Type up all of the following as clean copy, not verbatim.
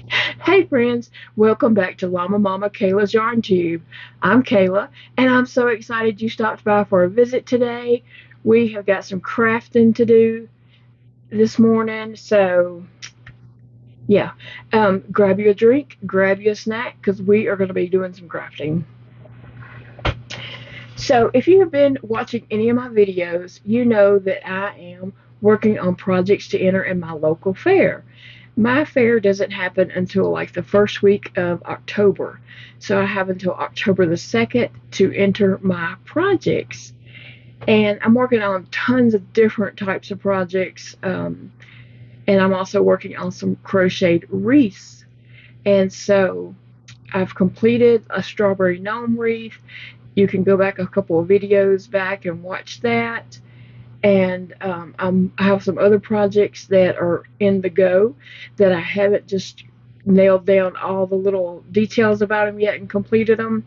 Hey friends, welcome back to Llama Mama Kayla's Yarn Tube. I'm Kayla, and I'm so excited you stopped by for a visit today. We have got some crafting to do this morning, so yeah, grab you a drink, grab you a snack, because we are going to be doing some crafting. So if you have been watching any of my videos, you know that I am working on projects to enter in my local fair. My fair doesn't happen until like the first week of October. So I have until October the 2nd to enter my projects. And I'm working on tons of different types of projects. And I'm also working on some crocheted wreaths. And so I've completed a strawberry gnome wreath. You can go back a couple of videos back and watch that. And I have some other projects that are in the go that I haven't just nailed down all the little details about them yet and completed them,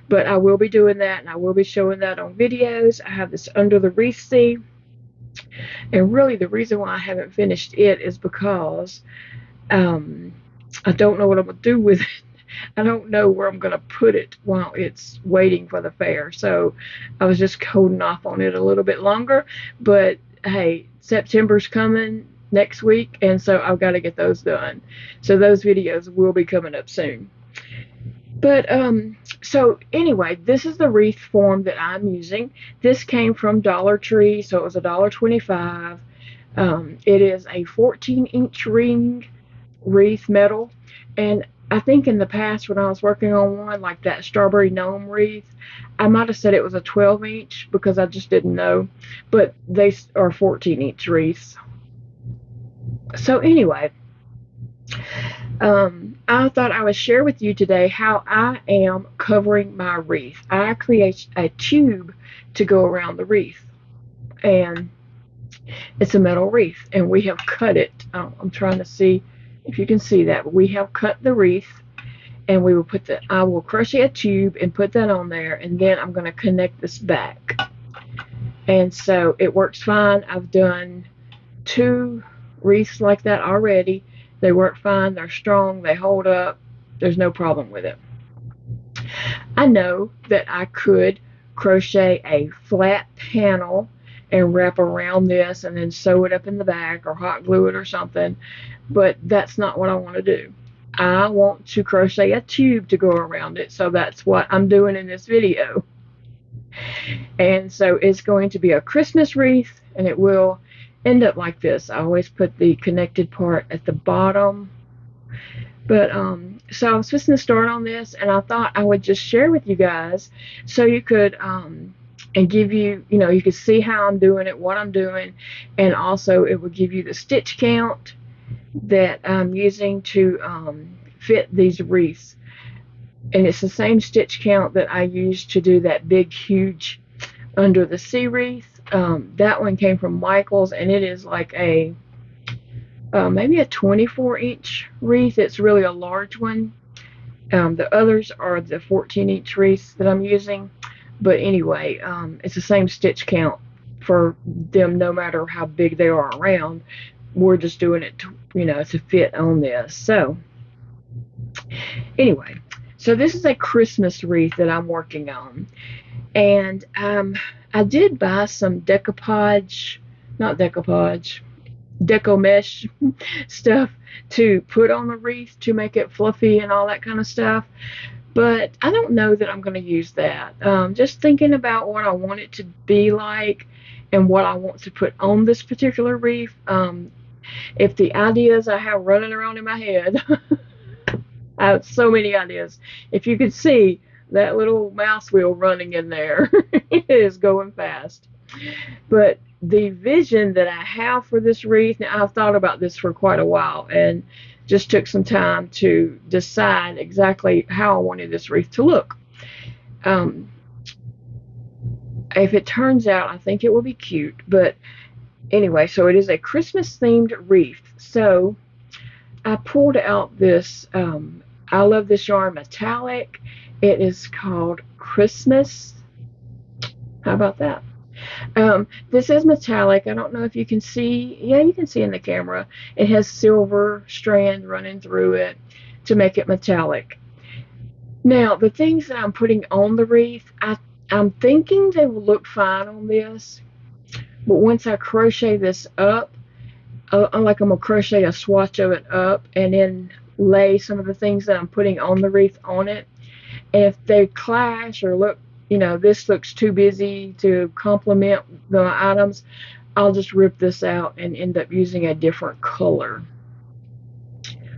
but I will be doing that, and I will be showing that on videos. I have this under the wreath sea, and really the reason why I haven't finished it is because I don't know what I'm going to do with it. I don't know where I'm going to put it while it's waiting for the fair. So I was just holding off on it a little bit longer. But hey, September's coming next week, and so I've got to get those done. So those videos will be coming up soon. But so anyway, this is the wreath form that I'm using. This came from Dollar Tree, so it was $1.25. It is a 14-inch ring wreath metal, and I think in the past when I was working on one like that strawberry gnome wreath, I might have said it was a 12-inch because I just didn't know, but they are 14-inch wreaths. So anyway, I thought I would share with you today how I am covering my wreath. I create a tube to go around the wreath, and it's a metal wreath, and we have cut it. I'm trying to see if you can see that, but we have cut the wreath, and we will put the, I will crochet a tube and put that on there, and then I'm going to connect this back. And so it works fine. I've done 2 wreaths like that already. They work fine. They're strong. They hold up. There's no problem with it. I know that I could crochet a flat panel and wrap around this and then sew it up in the back or hot glue it or something, but that's not what I want to do. I want to crochet a tube to go around it, so that's what I'm doing in this video. And so it's going to be a Christmas wreath, and it will end up like this. I always put the connected part at the bottom. But so I was supposed to start on this, and I thought I would just share with you guys so you could and give you, you could see how I'm doing it, what I'm doing, and also it will give you the stitch count that I'm using to fit these wreaths. And it's the same stitch count that I used to do that big, huge under the sea wreath. That one came from Michael's, and it is like a maybe a 24-inch wreath. It's really a large one. The others are the 14-inch wreaths that I'm using. But anyway, it's the same stitch count for them no matter how big they are around. We're just doing it to fit on this. So anyway, so this is a Christmas wreath that I'm working on. And I did buy some decoupage, not decoupage, deco mesh stuff to put on the wreath to make it fluffy and all that kind of stuff, but I don't know that I'm going to use that. Just thinking about what I want it to be like and what I want to put on this particular wreath. If the ideas I have running around in my head, I have so many ideas. If you could see that little mouse wheel running in there, it is going fast. But the vision that I have for this wreath, now I've thought about this for quite a while and just took some time to decide exactly how I wanted this wreath to look. If it turns out, I think it will be cute. But anyway, so it is a Christmas themed wreath. So I pulled out this, I love this yarn metallic. It is called Christmas. How about that? This is metallic. I don't know if you can see. Yeah, you can see in the camera. It has silver strand running through it to make it metallic. Now, the things that I'm putting on the wreath, I'm thinking they will look fine on this, but once I crochet this up, like I'm gonna crochet a swatch of it up and then lay some of the things that I'm putting on the wreath on it. And if they clash or look, this looks too busy to complement the items, I'll just rip this out and end up using a different color,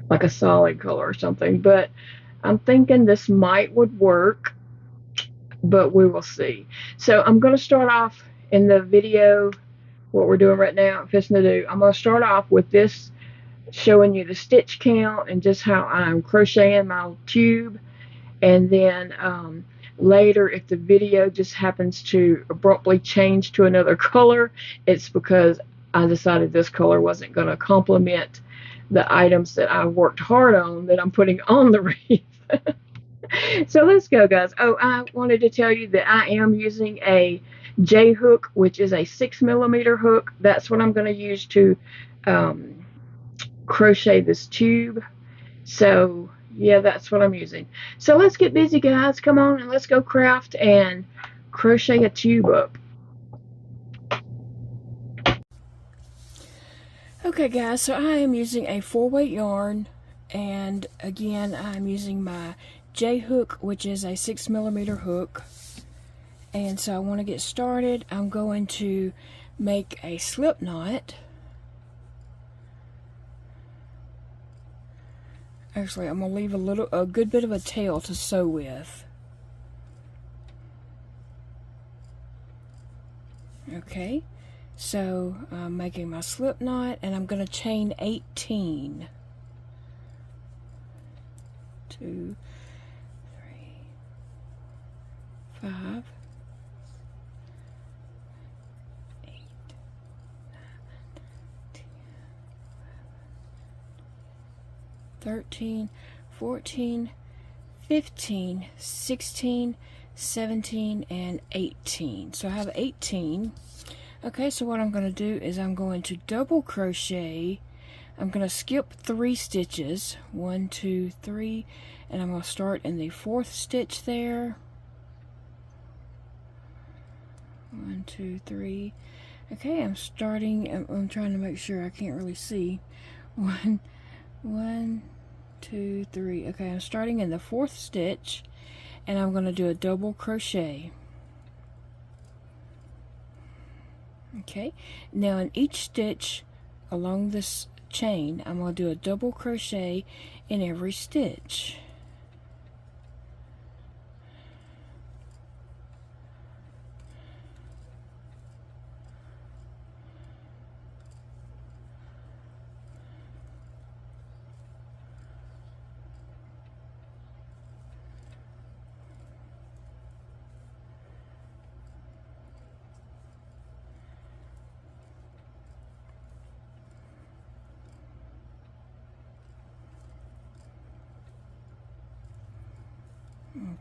like a solid color or something. But I'm thinking this would work, but we will see. So I'm going to start off in the video, what we're doing right now, I'm going to start off with this, showing you the stitch count and just how I'm crocheting my tube. And then later, if the video just happens to abruptly change to another color, it's because I decided this color wasn't going to complement the items that I worked hard on that I'm putting on the wreath. So let's go, guys. Oh, I wanted to tell you that I am using a J hook, which is a 6mm hook. That's what I'm going to use to crochet this tube. So yeah, that's what I'm using. So let's get busy, guys. Come on and let's go craft and crochet a tube up. Okay, guys, so I am using a 4-weight yarn, and again I'm using my J hook, which is a 6mm hook. And so I want to get started. I'm going to make a slip knot. Actually, I'm going to leave a good bit of a tail to sew with. Okay, so I'm making my slip knot, and I'm going to chain 18. 2, 3, 5, 8, 13, 14, 15, 16, 17, and 18. So I have 18. Okay, so what I'm going to do is I'm going to double crochet. I'm going to skip 3 stitches, 1, 2, 3, and I'm going to start in the 4th stitch there. 1, 2, 3. Okay, I'm trying to make sure, I can't really see. 1, 2, 3. Okay, I'm starting in the 4th stitch, and I'm going to do a double crochet. Okay, now in each stitch along this chain, I'm going to do a double crochet in every stitch.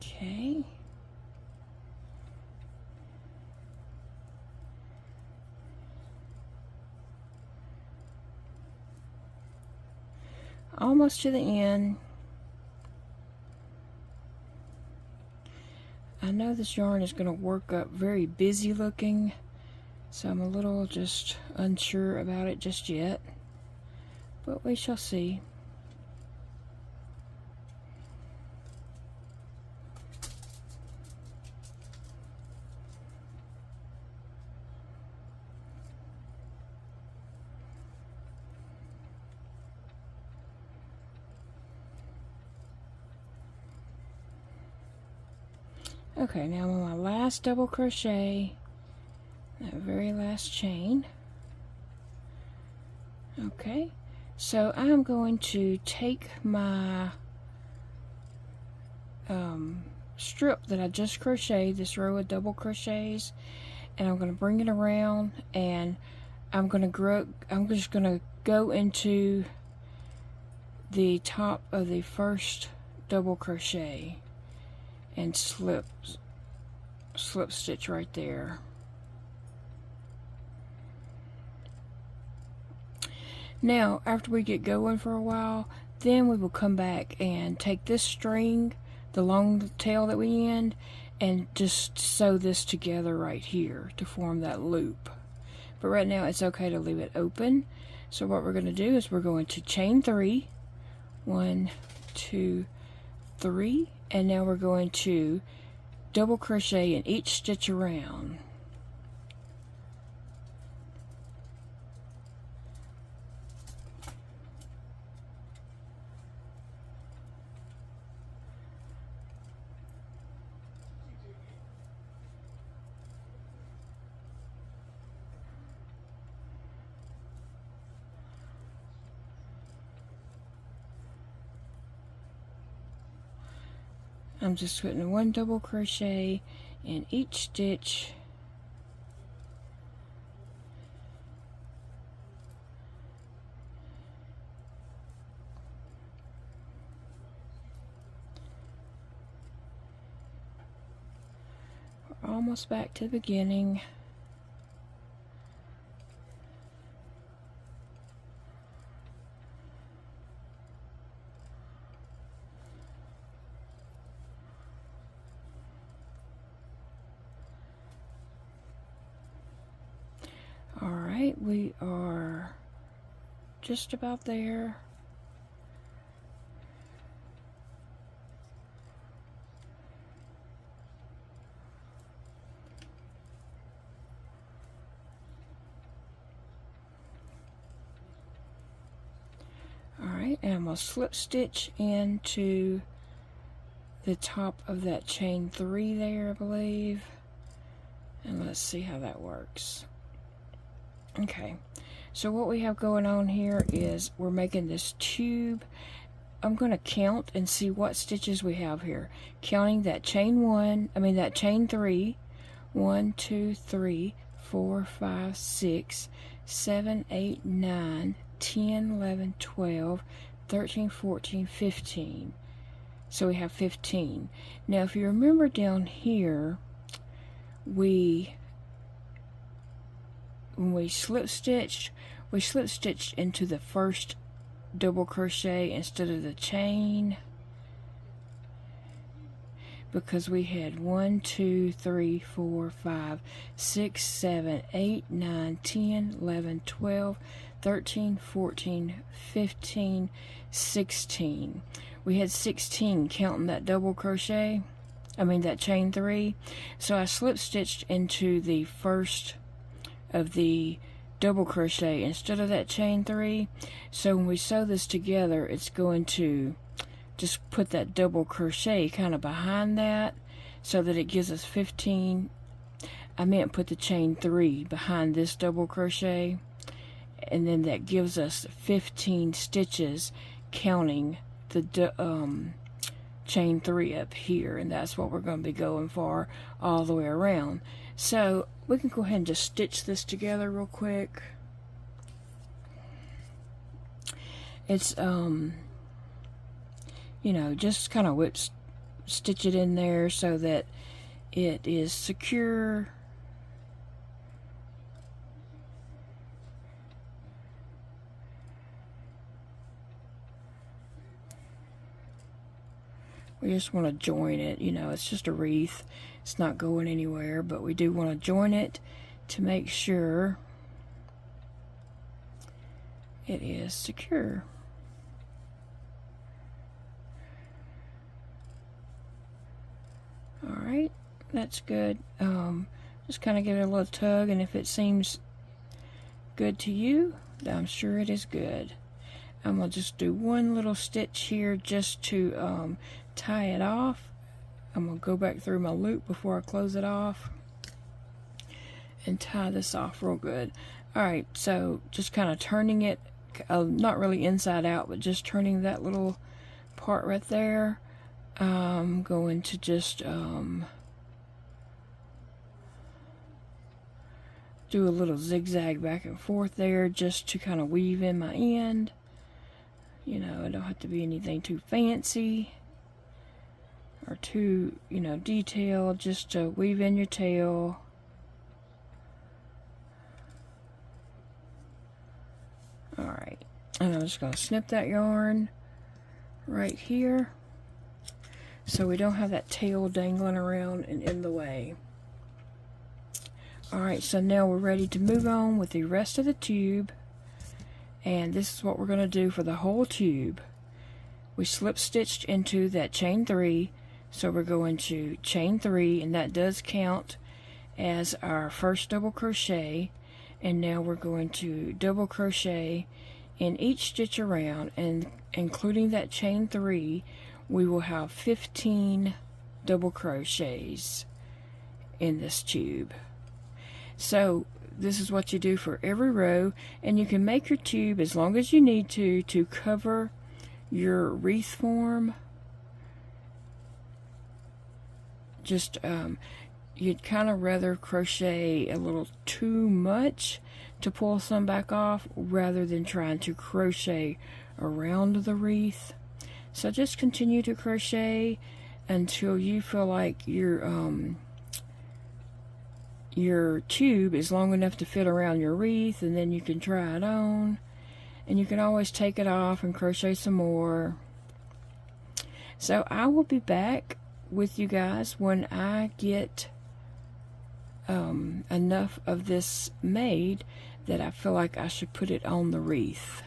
Okay. Almost to the end. I know this yarn is going to work up very busy looking, so I'm a little just unsure about it just yet, but we shall see. Okay, now I'm on my last double crochet, that very last chain. Okay, so I'm going to take my strip that I just crocheted, this row of double crochets, and I'm going to bring it around, and I'm just going to go into the top of the first double crochet and slip stitch right there. Now, after we get going for a while, then we will come back and take this string, the long tail that we end, and just sew this together right here to form that loop. But right now it's okay to leave it open. So what we're going to do is we're going to chain 3, 1, 2, 3, and now we're going to double crochet in each stitch around. I'm just putting 1 double crochet in each stitch. We're almost back to the beginning. Alright, we are just about there. Alright, and I'm going to slip stitch into the top of that chain 3 there, I believe. And let's see how that works. Okay, so what we have going on here is we're making this tube. I'm going to count and see what stitches we have here. Counting that chain 3. 1, 2, 3, 4, 5, 6, 7, 8, 9, 10, 11, 12, 13, 14, 15. So we have 15. Now if you remember down here, when we slip stitched into the first double crochet instead of the chain, because we had 1, 2, 3, 4, 5, 6, 7, 8, 9, 10, 11, 12, 13, 14, 15, 16. We had 16 counting that double crochet, that chain 3. So I slip stitched into the first of the double crochet instead of that chain 3. So when we sew this together, it's going to just put that double crochet kind of behind that so that it gives us 15. I meant put the chain 3 behind this double crochet, and then that gives us 15 stitches counting the chain 3 up here, and that's what we're going to be going for all the way around. So we can go ahead and just stitch this together real quick. It's just kind of stitch it in there so that it is secure. We just want to join it. It's just a wreath. It's not going anywhere, but we do want to join it to make sure it is secure. Alright, that's good. Just kind of give it a little tug, and if it seems good to you, I'm sure it is good. I'm going to just do one little stitch here just to tie it off. I'm going to go back through my loop before I close it off and tie this off real good. Alright, so just kind of turning it, not really inside out, but just turning that little part right there. I'm going to just do a little zigzag back and forth there just to kind of weave in my end. It don't have to be anything too fancy or too, detailed, just to weave in your tail. Alright, And I'm just going to snip that yarn right here so we don't have that tail dangling around and in the way. Alright, so now we're ready to move on with the rest of the tube, and this is what we're going to do for the whole tube. We slip stitched into that chain 3, so we're going to chain 3, and that does count as our first double crochet. And now we're going to double crochet in each stitch around, and including that chain 3, we will have 15 double crochets in this tube. So this is what you do for every row, and you can make your tube as long as you need to cover your wreath form. Just you'd kind of rather crochet a little too much to pull some back off rather than trying to crochet around the wreath. So just continue to crochet until you feel like your tube is long enough to fit around your wreath, and then you can try it on, and you can always take it off and crochet some more. So I will be back with you guys when I get enough of this made that I feel like I should put it on the wreath.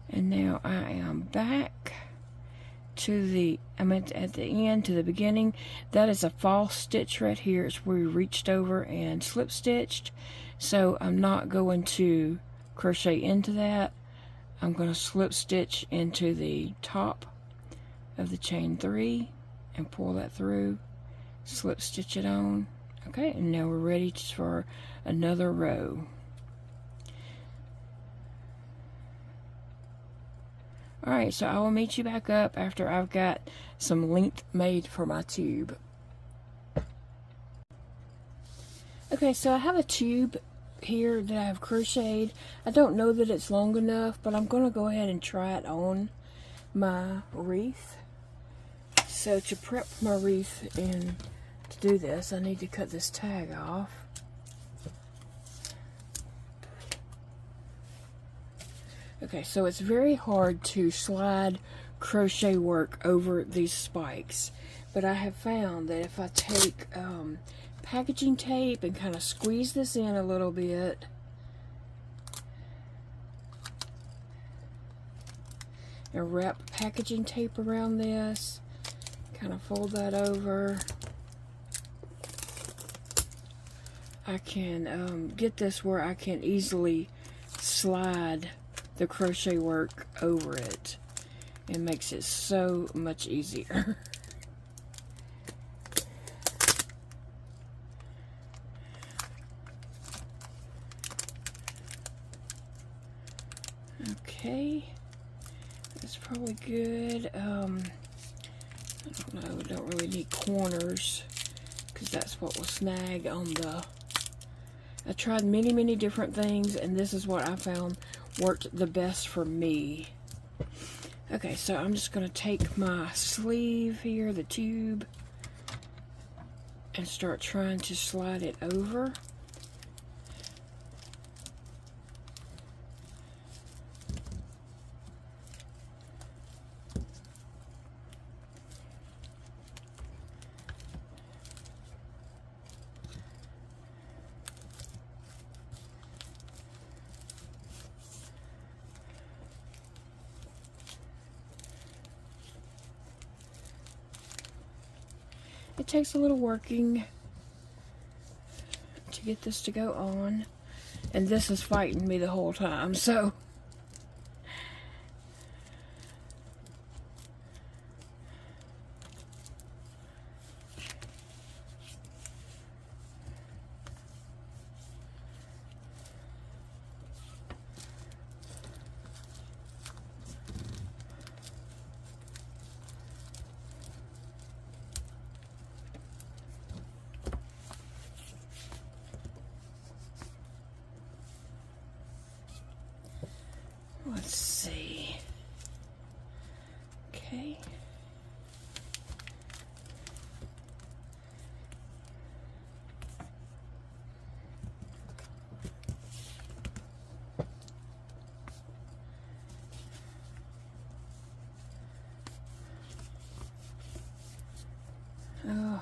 And now I am back to the, I'm at the end, to the beginning. That is a false stitch right here. It's where we reached over and slip stitched. So I'm not going to crochet into that. I'm going to slip stitch into the top of the chain 3 and pull that through, slip stitch it on. Okay, and now we're ready for another row. Alright, so I will meet you back up after I've got some length made for my tube. Okay, so I have a tube here that I have crocheted. I don't know that it's long enough, but I'm going to go ahead and try it on my wreath. So to prep my wreath and to do this, I need to cut this tag off. Okay, so it's very hard to slide crochet work over these spikes, but I have found that if I take packaging tape and kind of squeeze this in a little bit, and wrap packaging tape around this, kind of fold that over, I can get this where I can easily slide the crochet work over it. It makes it so much easier. Okay, that's probably good. I don't know, we don't really need corners because that's what will snag on the... I tried many different things, and this is what I found worked the best for me. Okay, so I'm just going to take my sleeve here, the tube, and start trying to slide it over. It takes a little working to get this to go on, and this is fighting me the whole time, so let's see. Okay.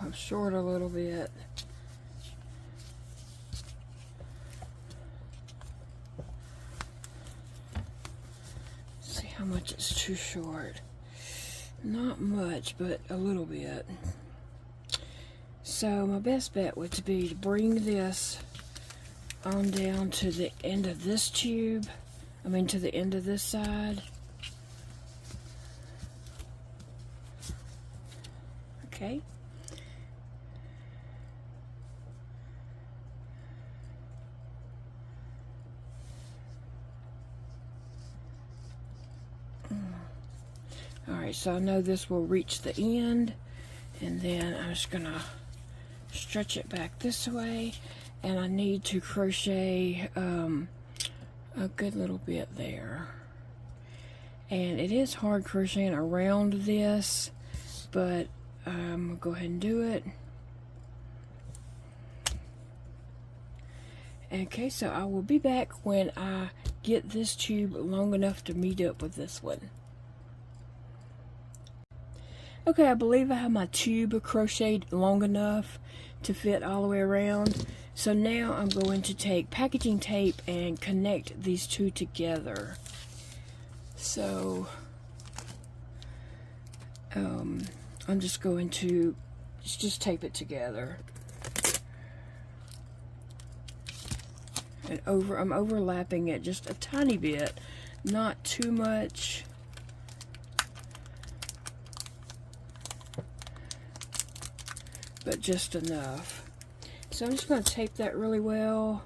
I'm short a little bit. See how much it's too short. Not much, but a little bit. So my best bet would be to bring this on down to the end of this tube. I mean to the end of this side. Okay. Alright, so I know this will reach the end, and then I'm just gonna stretch it back this way, and I need to crochet a good little bit there. And it is hard crocheting around this, but I'm gonna go ahead and do it. Okay, so I will be back when I get this tube long enough to meet up with this one. Okay, I believe I have my tube crocheted long enough to fit all the way around. So now I'm going to take packaging tape and connect these two together. So I'm just going to just tape it together. And I'm overlapping it just a tiny bit, not too much. But just enough. So I'm just going to tape that really well.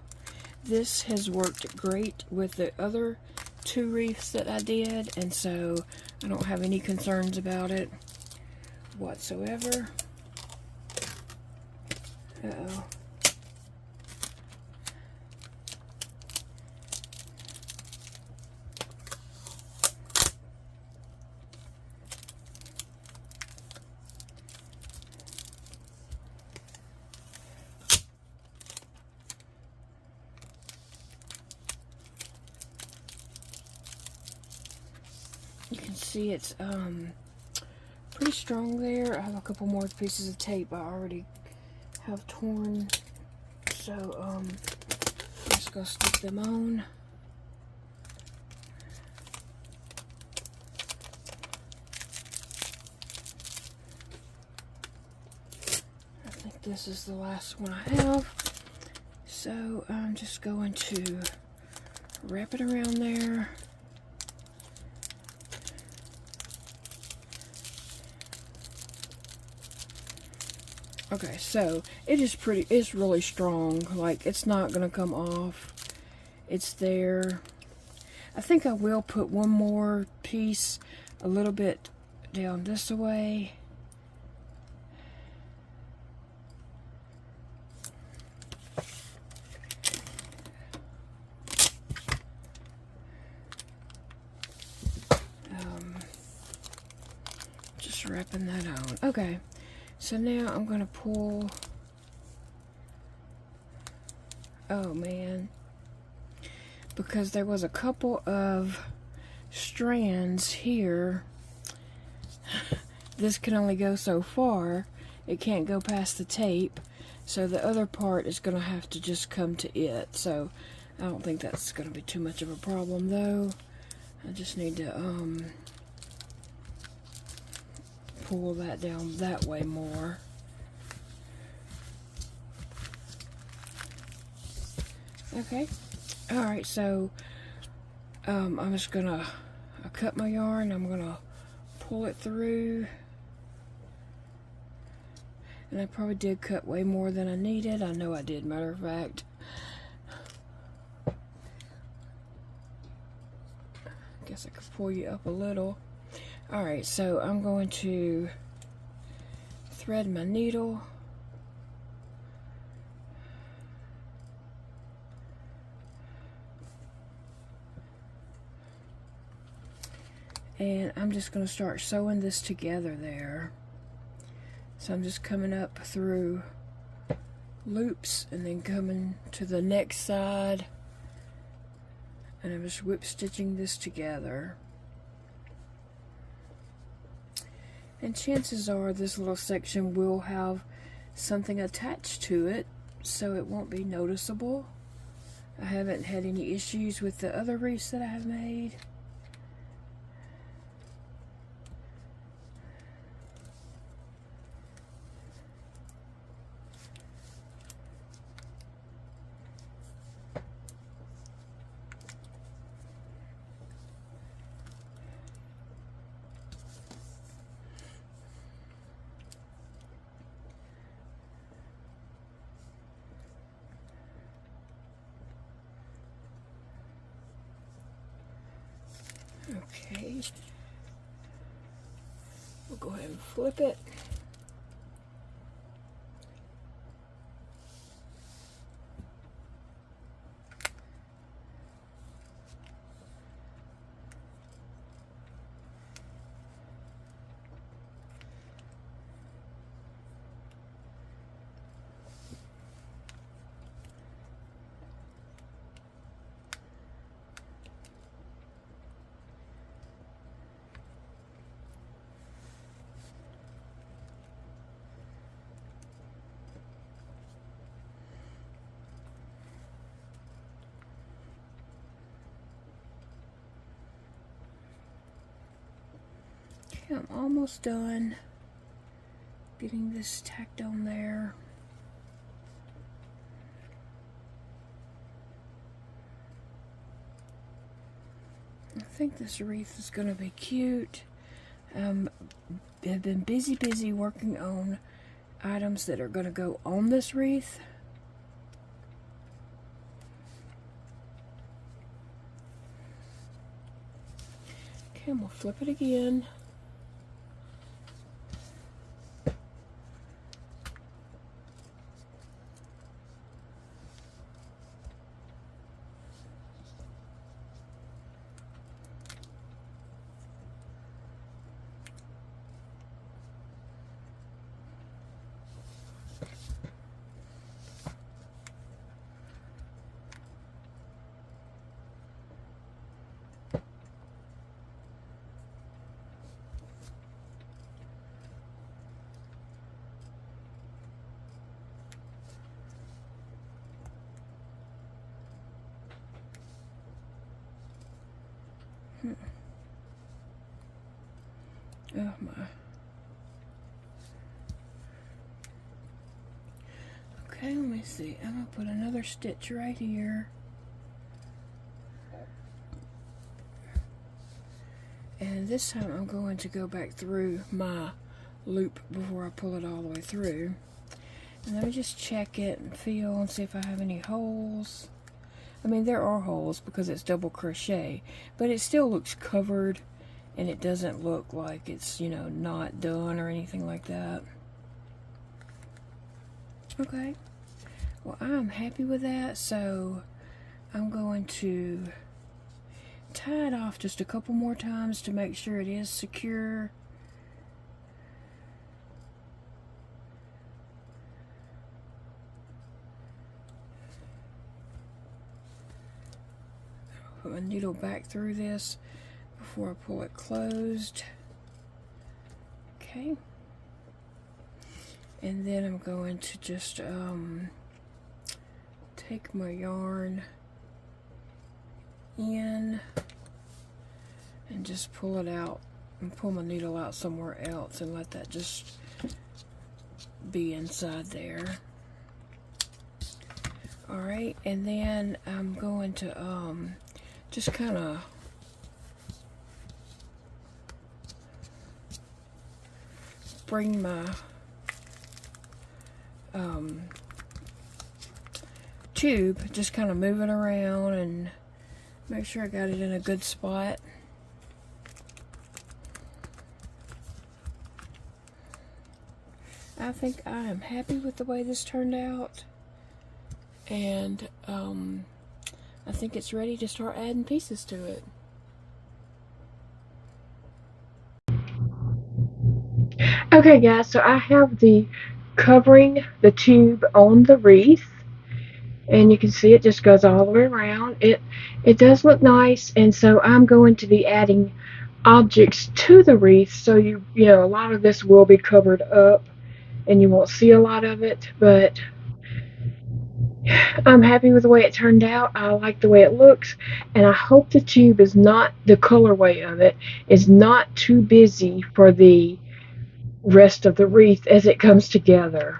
This has worked great with the other 2 wreaths that I did, and so I don't have any concerns about it whatsoever. Uh-oh. You can see it's pretty strong there. I have a couple more pieces of tape I already have torn, so I'm just gonna stick them on. I think this is the last one I have, so I'm just going to wrap it around there. Okay, so it's really strong. Like, it's not gonna come off. It's there. I think I will put one more piece a little bit down this way. Just wrapping that on. Okay. So now I'm going to pull, oh man, because there was a couple of strands here. This can only go so far. It can't go past the tape. So the other part is going to have to just come to it. So I don't think that's going to be too much of a problem though. I just need to, pull that down that way more. Okay. Alright, so I'm just gonna cut my yarn. I'm gonna pull it through. And I probably did cut way more than I needed. I know I did, matter of fact. I guess I could pull you up a little. Alright, so I'm going to thread my needle. And I'm just going to start sewing this together there. So I'm just coming up through loops and then coming to the next side. And I'm just whip stitching this together. And chances are this little section will have something attached to it so it won't be noticeable. I haven't had any issues with the other wreaths that I have made. Okay, we'll go ahead and flip it. Okay, I'm almost done getting this tacked on there. I think this wreath is going to be cute. I've been busy working on items that are going to go on this wreath. Okay, I'm going to flip it again. Oh my. Okay, let me see. I'm going to put another stitch right here. And this time I'm going to go back through my loop before I pull it all the way through. And let me just check it and feel and see if I have any holes. I mean, there are holes because it's double crochet, but it still looks covered and it doesn't look like it's, you know, not done or anything like that. Okay, well, I'm happy with that, so I'm going to tie it off just a couple more times to make sure it is secure. Put my needle back through this before I pull it closed. Okay. And then I'm going to just take my yarn in and just pull it out and pull my needle out somewhere else and let that just be inside there. Alright, and then I'm going to just kind of bring my tube, just kind of move it around and make sure I got it in a good spot. I think I am happy with the way this turned out, and I think it's ready to start adding pieces to it. Okay guys, so I have the covering the tube on the wreath, and you can see it just goes all the way around. It does look nice, and so I'm going to be adding objects to the wreath, so you know, a lot of this will be covered up, and you won't see a lot of it, but I'm happy with the way it turned out. I like the way it looks, and I hope the tube is not, the colorway of it is not too busy for the rest of the wreath as it comes together.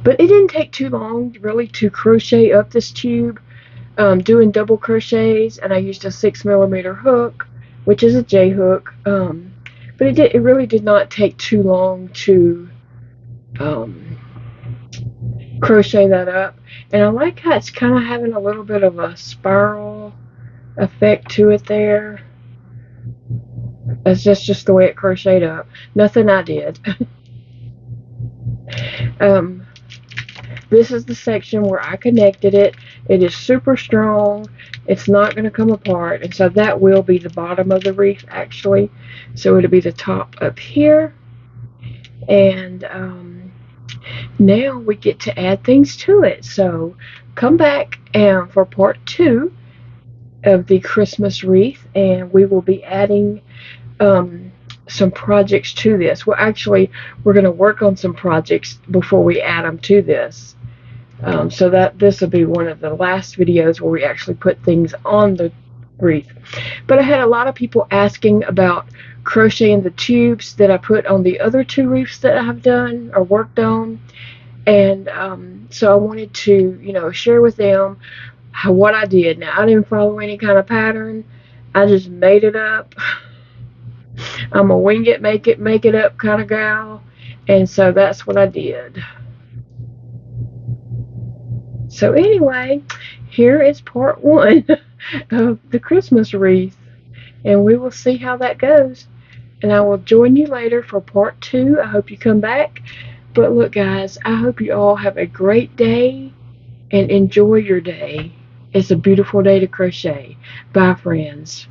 But it didn't take too long really to crochet up this tube, doing double crochets, and I used a 6mm hook, which is a J hook, but it really did not take too long to crochet that up. And I like how it's kind of having a little bit of a spiral effect to it there. That's just the way it crocheted up. Nothing I did. This is the section where I connected it. It is super strong. It's not going to come apart. And so that will be the bottom of the wreath, actually. So it'll be the top up here. And now we get to add things to it. So come back for part 2 of the Christmas wreath, and we will be adding some projects to this. Well, actually, we're going to work on some projects before we add them to this. So that this will be one of the last videos where we actually put things on the wreath. But I had a lot of people asking about crocheting the tubes that I put on the other 2 wreaths that I have done or worked on. And so I wanted to, share with them what I did. Now, I didn't follow any kind of pattern. I just made it up. I'm a wing it, make it up kind of gal. And so that's what I did. So anyway, here is part 1 of the Christmas wreath. And we will see how that goes. And I will join you later for part 2. I hope you come back. But look, guys, I hope you all have a great day and enjoy your day. It's a beautiful day to crochet. Bye, friends.